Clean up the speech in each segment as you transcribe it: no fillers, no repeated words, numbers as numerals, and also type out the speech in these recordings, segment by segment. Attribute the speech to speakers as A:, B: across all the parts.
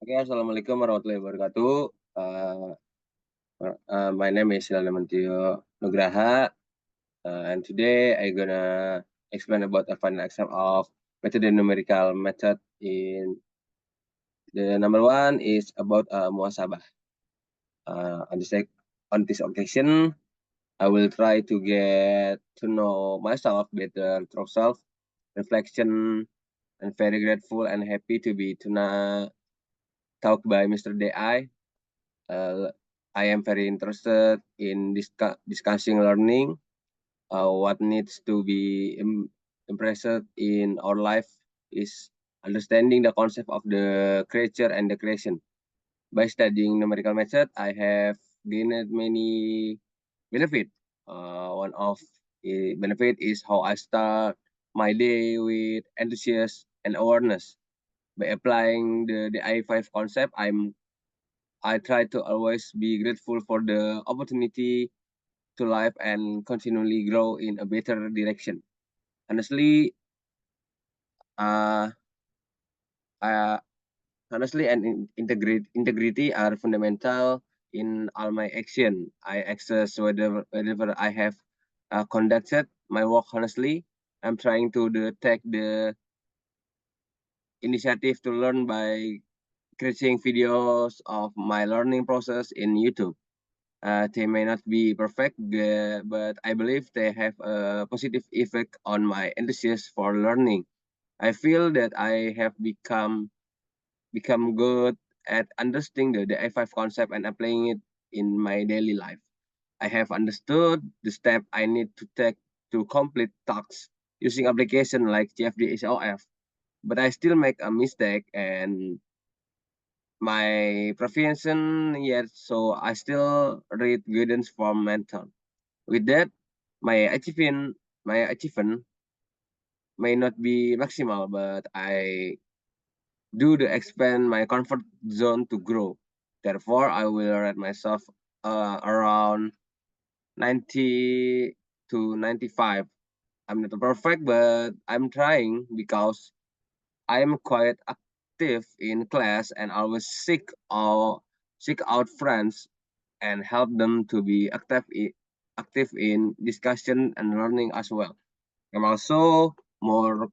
A: Oke, assalamualaikum warahmatullahi wabarakatuh. My name is Silana Mentio Nugraha, and today I gonna explain about a final example of method and numerical method. In the number one is about muhasabah. On this occasion, I will try to get to know myself better through self reflection, and very grateful and happy to be talk by Mr. DI. Uh, I am very interested in discussing learning, what needs to be impressed in our life is understanding the concept of the creature and the creation. By studying numerical method, I have gained many benefit. One of the benefit is how I start my day with enthusiasm and awareness. By applying the I5 concept, I try to always be grateful for the opportunity to live and continually grow in a better direction. Honestly, uh, uh honestly, and integrity are fundamental in all my action. I access whatever I have conducted my work honestly. I'm trying to take the initiative to learn by creating videos of my learning process in YouTube. They may not be perfect, but I believe they have a positive effect on my enthusiasm for learning. I feel that I have become good at understanding the A5 concept and applying it in my daily life. I have understood the step I need to take to complete tasks using application like GFD but I still make a mistake and my proficiency yet, so I still read guidance from mentor. With that, my achievement may not be maximal, but I do the expand my comfort zone to grow. Therefore, I will rate myself around 90 to 95. I'm not perfect, but I'm trying because I'm quite active in class and always seek out friends and help them to be active in discussion and learning as well. I'm also more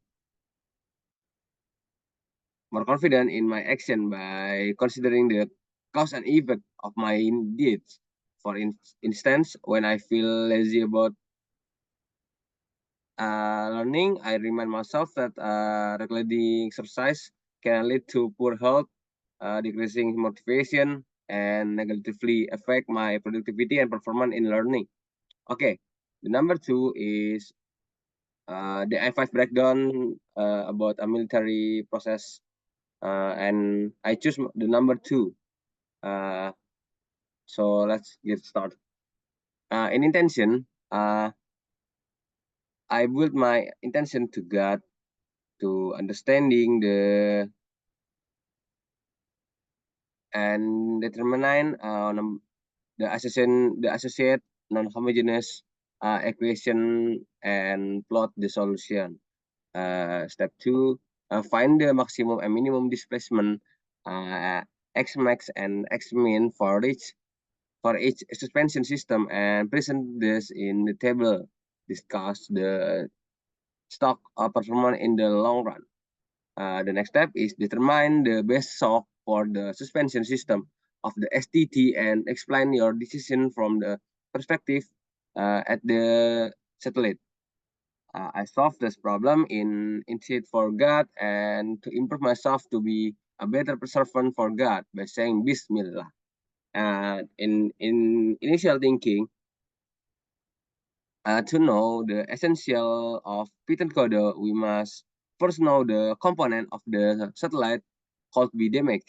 A: confident in my action by considering the cause and effect of my deeds. For instance, when I feel lazy about learning, I remind myself that regulating exercise can lead to poor health, decreasing motivation, and negatively affect my productivity and performance in learning. Okay, the number two is the I5 breakdown about a military process, and I choose the number two. Uh, so let's get started. In intention, I build my intention to God to understanding and determine the associate non-homogeneous equation and plot the solution. Step two, find the maximum and minimum displacement uh, x max and x min for each suspension system and present this in the table. Discuss the stock performance in the long run. The next step is determine the best shock for the suspension system of the STT and explain your decision from the perspective at the satellite. I solved this problem in Insight for God and to improve myself to be a better servant for God by saying Bismillah. In initial thinking, to know the essential of Python code, we must first know the component of the satellite called BDMEC,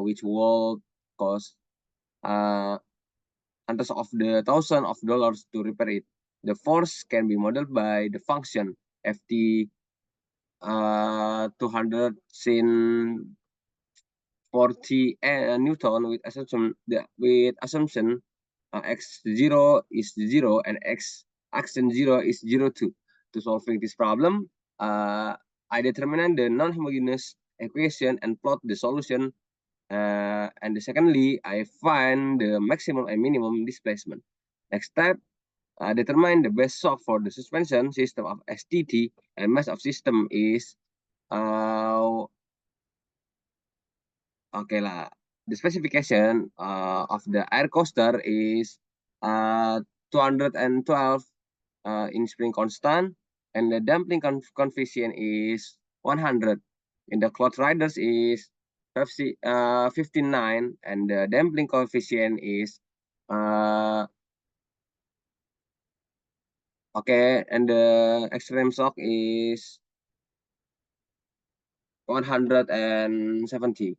A: which will cost uh, hundreds of the thousand of dollars to repair it. The force can be modeled by the function Ft 200 sin 40 Newton with assumption x0 is 0 and x action 0 is 0 2. To solving this problem, I determine the non-homogeneous equation and plot the solution And secondly, I find the maximum and minimum displacement. Next step, determine the best shock for the suspension system of STT, and mass of system is okay lah. The specification of the air coaster is 212 in spring constant, and the damping coefficient is 100. In the cloth riders is 59, and the damping coefficient is okay, and the extreme shock is 170.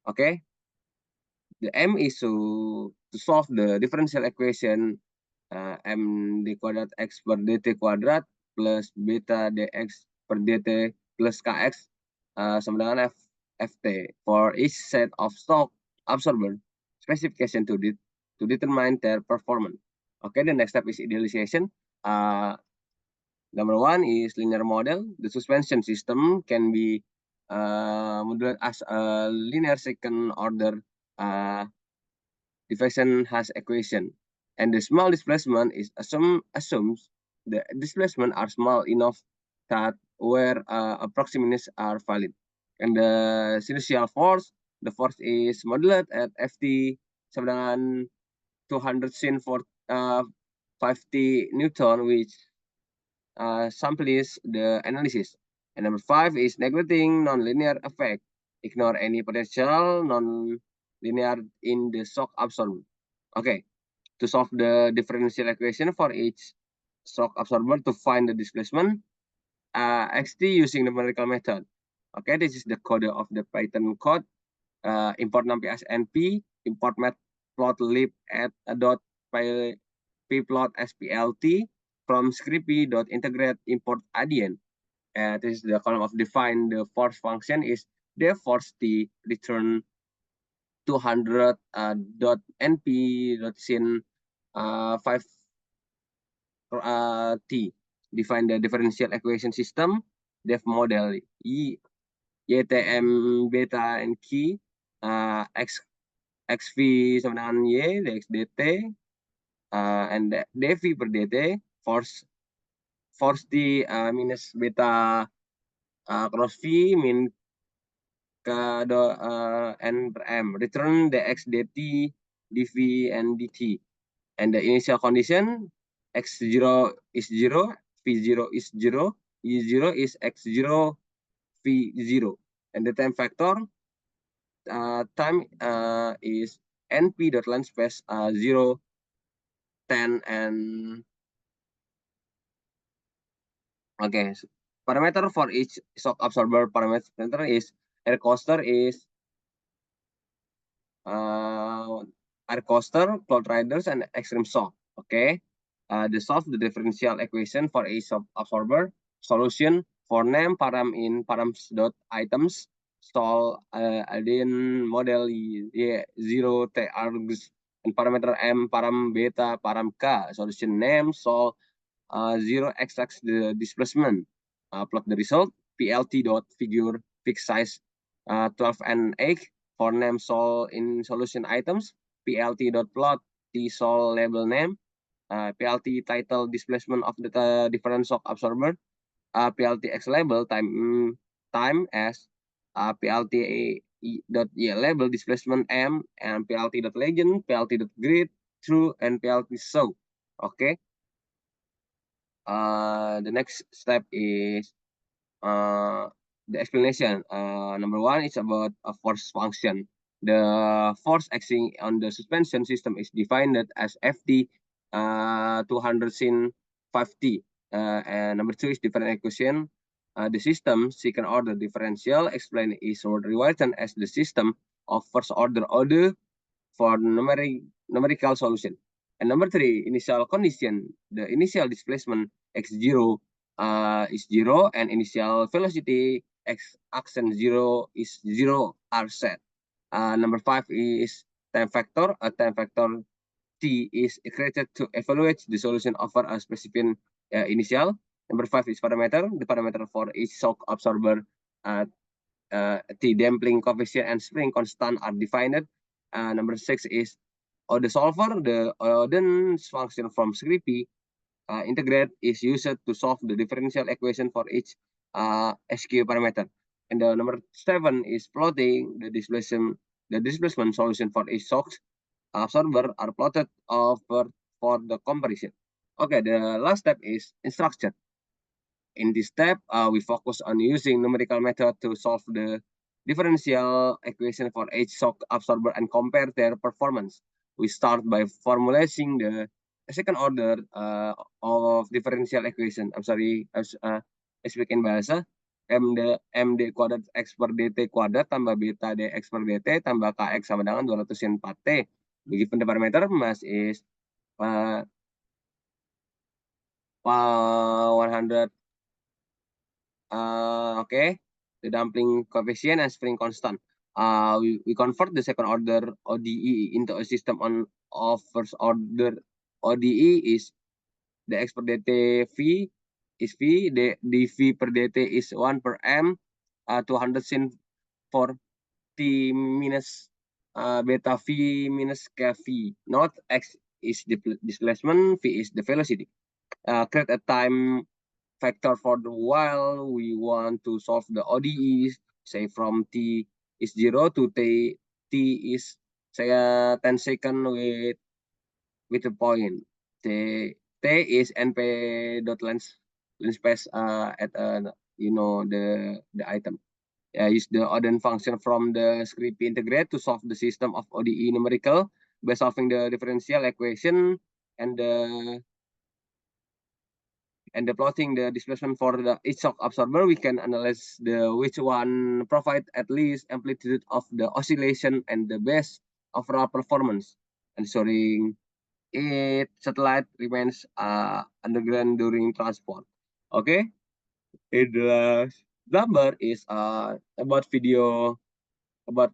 A: Okay, the M is to solve the differential equation M d kuadrat X per dt kuadrat plus beta dx per dt plus kx sama dengan ft for each set of shock absorber specification to determine their performance. Okay, the next step is idealization. Number one is linear model. The suspension system can be modeled as a linear second order diffraction has equation, and the small displacement is assumes the displacement are small enough that where approximations are valid. And the inertial force, the force is modeled at Ft sama dengan 200 sin for 50 Newton, which samples the analysis. And number 5 is neglecting nonlinear effect. Ignore any potential non-linear in the shock absorber. Okay, to solve the differential equation for each shock absorber to find the displacement, XT using the numerical method. Okay, this is the code of the Python code. Import numpy as np, import matplotlib at dot pplot splt from scripty.integrate import adient. This is the column of define the force function is def force t return 200 dot np dot sin 5 t. Define the differential equation system, def model ytm beta and key xv sama dengan y dx dt and dv per dt force t minus beta cross v min ke n per m. Return dx dt dv and dt, and the initial condition x0 is 0, v0 is 0, u0 is x0, v0, and the time factor time is np dot line space 0, 10, and okay. Parameter for each shock absorber parameter is air coaster is air coaster, cloud riders, and extreme shock. Okay. The solve the differential equation for each absorber. Solution for name param in params dot items. Solve Alden model Y0 T args and parameter M param beta param K. Solution name solve 0xx the displacement. Plot the result. PLT dot figure fixed size 12 and 8 for name solve in solution items. PLT dot plot T solve label name. PLT title displacement of the different shock absorber. PLT X label time as PLT dot Y label displacement M, and PLT dot legend, PLT dot grid, true, and PLT show. Okay. The next step is the explanation. Number one is about a force function. The force acting on the suspension system is defined as Ft 200 sin 5t. And number two is different equation. The system second order differential explained is rewritten as the system of first order for numerical solution. And number three, initial condition. The initial displacement x0 is 0, and initial velocity x action 0 is 0 are set. Number 5 is time factor. A time factor t is created to evaluate the solution over a specific initial. Number 5 is parameter. The parameter for each shock absorber the damping coefficient and spring constant are defined. Number 6 is the solver, the Odin function from Scree integrate is used to solve the differential equation for each SQ parameter. And the number 7 is plotting the displacement solution for each shock absorber are plotted for the comparison. Okay, the last step is instruction. In this step, we focus on using numerical method to solve the differential equation for each shock absorber and compare their performance. We start by formulating the second order of differential equation. I'm sorry, I speak in bahasa. MD kuadrat X per DT kuadrat tambah beta DX per DT tambah KX sama dengan 204T. Given the parameter, mass is 100. Okay, the damping coefficient and spring constant. We convert the second order ODE into a system of first order ODE is the X per dt V is V, the dV per dt is 1 per m, 200 sin for T minus beta V minus kV. Not X is the displacement, V is the velocity. Create a time factor for the while we want to solve the ODEs, say from T is 0 to T is say 10 second with a point. T is NP dot lens space at the item. Use the Odin function from the script integrate to solve the system of ODE numerical by solving the differential equation and the plotting the displacement for each shock absorber, we can analyze which one provide at least amplitude of the oscillation and the best overall performance. Ensuring satellite remains underground during transport. Okay, the number is about video about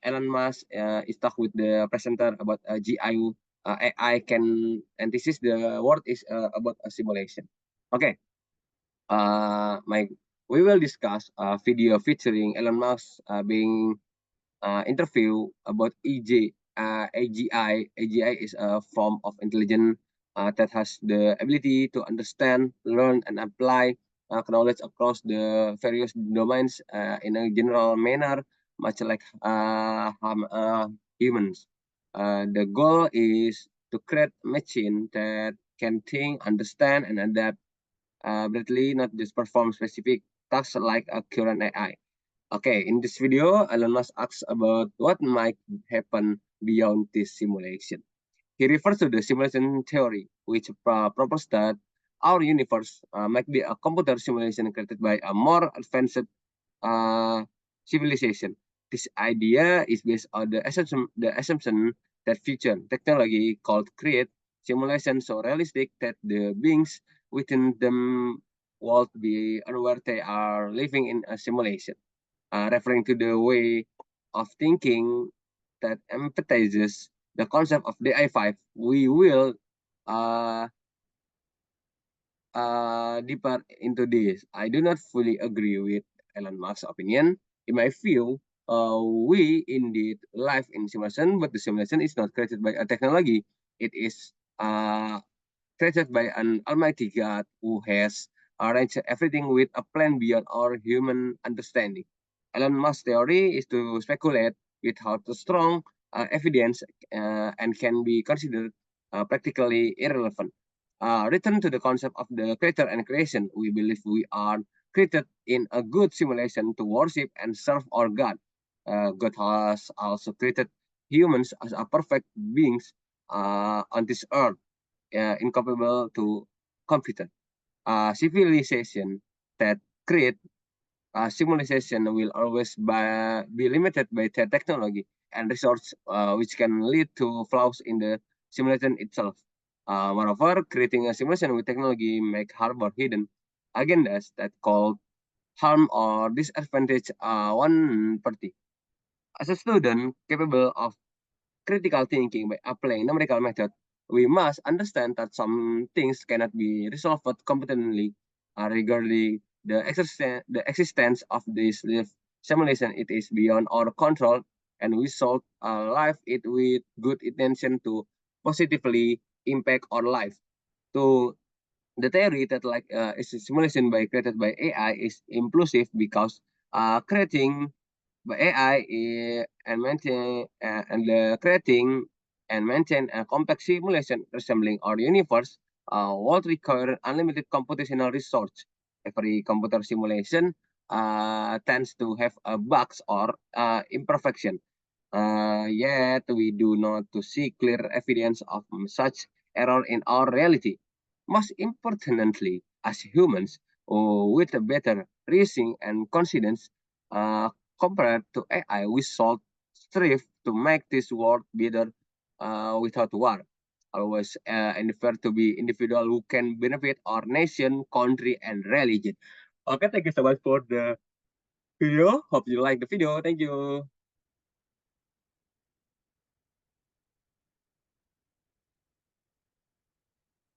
A: Elon Musk is talk with the presenter about GIU AI can, and this is the word is about a simulation. Okay, we will discuss a video featuring Elon Musk being interview about AGI. AGI is a form of intelligence that has the ability to understand, learn, and apply knowledge across the various domains in a general manner, much like humans. The goal is to create a machine that can think, understand, and adapt broadly, not just perform specific tasks like a current AI. Okay, in this video, Elon Musk asks about what might happen beyond this simulation. He refers to the simulation theory, which proposes that our universe might be a computer simulation created by a more advanced civilization. This idea is based on the assumption that future technology called create simulation so realistic that the beings within them will be unaware they are living in a simulation. Referring to the way of thinking that empathizes the concept of DI5, we will uh, deeper into this. I do not fully agree with Elon Musk's opinion. In my view, we indeed live in simulation, but the simulation is not created by a technology. It is created by an almighty God who has arranged everything with a plan beyond our human understanding. Elon Musk's theory is to speculate without strong evidence and can be considered practically irrelevant. Return to the concept of the creator and creation, we believe we are created in a good simulation to worship and serve our God. God has also created humans as a perfect beings on this earth, incapable to computer. Civilization that create simulation will always be limited by the technology and resource, which can lead to flaws in the simulation itself. Moreover, creating a simulation with technology make harbor hidden agendas that call harm or disadvantage one party. As a student capable of critical thinking by applying numerical method, we must understand that some things cannot be resolved competently regarding the existence of this simulation, it is beyond our control, and we should live it with good intention to positively impact our life. To the theory that is a simulation by created by AI is inclusive because creating by AI and maintain and creating and maintain a complex simulation resembling our universe would require unlimited computational resource. Every computer simulation tends to have bugs or imperfection. Yet we do not to see clear evidence of such error in our reality. Most importantly, as humans, with a better reasoning and confidence uh, compared to AI, we should strive to make this world better without war. Always endeavor to be individual who can benefit our nation, country, and religion. Okay, thank you so much for the video. Hope you like the video. Thank you.